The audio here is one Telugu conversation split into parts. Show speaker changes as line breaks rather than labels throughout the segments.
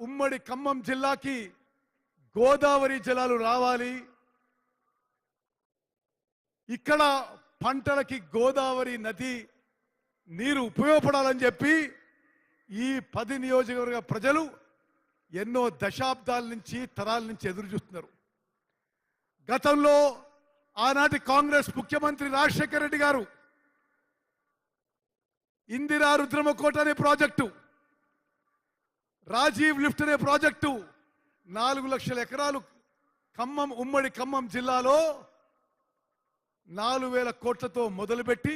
ఉమ్మడి ఖమ్మం జిల్లాకి గోదావరి జలాలు రావాలి, ఇక్కడ పంటలకి గోదావరి నది నీరు ఉపయోగపడాలని చెప్పి ఈ 10 నియోజకవర్గ ప్రజలు ఎన్నో దశాబ్దాల నుంచి తరాల నుంచి ఎదురు చూస్తున్నారు. గతంలో ఆనాటి కాంగ్రెస్ ముఖ్యమంత్రి రాజశేఖర రెడ్డి గారు ఇందిరా రుద్రమకోట అనే ప్రాజెక్టు, రాజీవ్ లిఫ్ట్ అనే ప్రాజెక్టు 4 లక్షల ఎకరాలు ఖమ్మం ఉమ్మడి ఖమ్మం జిల్లాలో 4,000 కోట్లతో మొదలుపెట్టి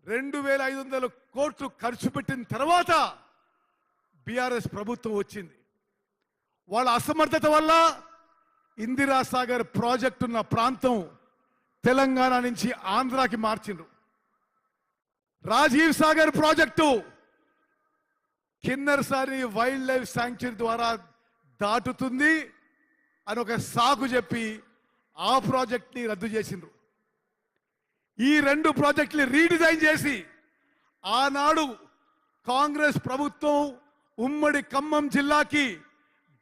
2,500 కోట్లు ఖర్చు పెట్టిన తర్వాత బీఆర్ఎస్ ప్రభుత్వం వచ్చింది. వాళ్ళ అసమర్థత వల్ల ఇందిరా సాగర్ ప్రాజెక్టు ఉన్న ప్రాంతం తెలంగాణ నుంచి ఆంధ్రాకి మార్చిండ్రు. Rajiv Sagar project Kinnerasani wildlife sanctuary ద్వారా దాటుతుంది అని ఒక సాకు చెప్పి ఆ ప్రాజెక్ట్ని రద్దు చేసిండ్రు. ఈ 2 ప్రాజెక్టులు రీడిజైన్ చేసి ఆనాడు కాంగ్రెస్ ప్రభుత్వం ఉమ్మడి ఖమ్మం జిల్లాకి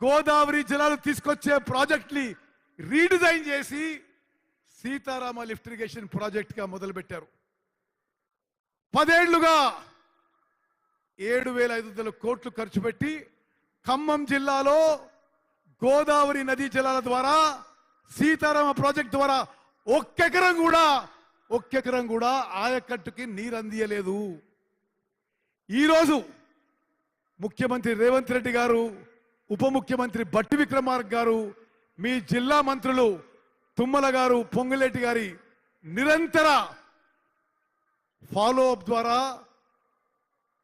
గోదావరి జలాలు తీసుకొచ్చే ప్రాజెక్టుని రీడిజైన్ చేసి సీతారామ లిఫ్ట్ ఇరిగేషన్ ప్రాజెక్టుగా మొదలుపెట్టారు. 10 ఏళ్లుగా 7,500 కోట్లు ఖర్చు పెట్టి ఖమ్మం జిల్లాలో గోదావరి నదీ జలాల ద్వారా సీతారామ ప్రాజెక్టు ద్వారా ఒక్క ఎకరం కూడా ఆయకట్టుకి నీరు అందియలేదు. ఈరోజు ముఖ్యమంత్రి రేవంత్ రెడ్డి గారు, ఉప ముఖ్యమంత్రి బట్టి విక్రమార్క గారు, మీ జిల్లా మంత్రులు తుమ్మల గారు, పొంగులేటి గారి నిరంతర ఫాలో అప్ ద్వారా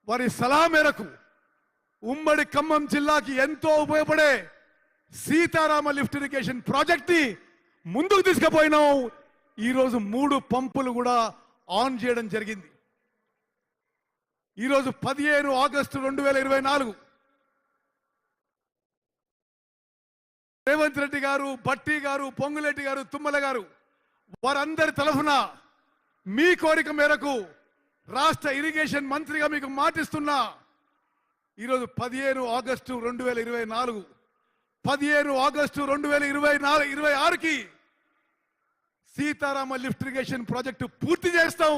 వారి సలహా మేరకు ఉమ్మడి ఖమ్మం జిల్లాకి ఎంతో ఉపయోగపడే సీతారామ లిఫ్ట్ ఇరిగేషన్ ప్రాజెక్ట్ని ముందుకు తీసుకుపోయినాం. ఈరోజు 3 పంపులు కూడా ఆన్ చేయడం జరిగింది. ఈరోజు 15 ఆగస్టు 2024 రేవంత్ రెడ్డి గారు, బట్టి గారు, పొంగులేటి గారు, తుమ్మల గారు వారందరి తరఫున మీ కోరిక మేరకు రాష్ట్ర ఇరిగేషన్ మంత్రిగా మీకు మాటిస్తున్నా. ఈరోజు 15 ఆగస్టు 2024 15 ఆగస్టు 2026కి సీతారామ లిఫ్ట్ ఇరిగేషన్ ప్రాజెక్టు పూర్తి చేస్తాం.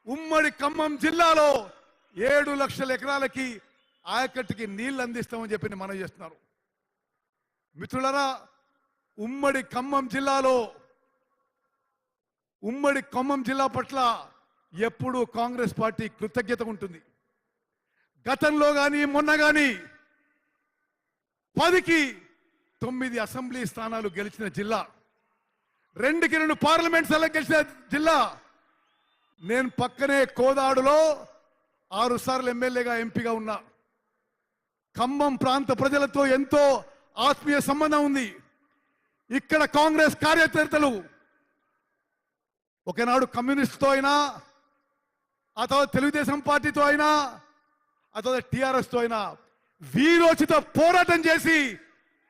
ఉమ్మడి ఖమ్మం జిల్లాలో 7 లక్షల ఎకరాలకి ఆయకట్టుకి నీళ్లు అందిస్తామని చెప్పి మనవి చేస్తున్నారు. మిత్రులారా, ఉమ్మడి ఖమ్మం జిల్లా పట్ల ఎప్పుడూ కాంగ్రెస్ పార్టీ కృతజ్ఞత ఉంటుంది. గతంలో కానీ మొన్న కానీ 10కి 9 అసెంబ్లీ స్థానాలు గెలిచిన జిల్లా, 2కి 2 పార్లమెంట్ స్థానాలు గెలిచిన జిల్లా. నేను పక్కనే కోదాడులో 6 సార్లు ఎమ్మెల్యేగా ఎంపీగా ఉన్నా. ఖమ్మం ప్రాంత ప్రజలతో ఎంతో ఆత్మీయ సంబంధం ఉంది. ఇక్కడ కాంగ్రెస్ కార్యకర్తలు ఒకనాడు కమ్యూనిస్టుతో అయినా, ఆ తర్వాత తెలుగుదేశం పార్టీతో అయినా, ఆ తర్వాత టీఆర్ఎస్తో అయినా వీరోచిత పోరాటం చేసి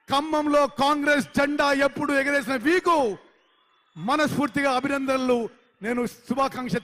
ఖమ్మంలో కాంగ్రెస్ జెండా ఎప్పుడు ఎగరేసిన వీకు మనస్ఫూర్తిగా అభినందనలు, నేను శుభాకాంక్ష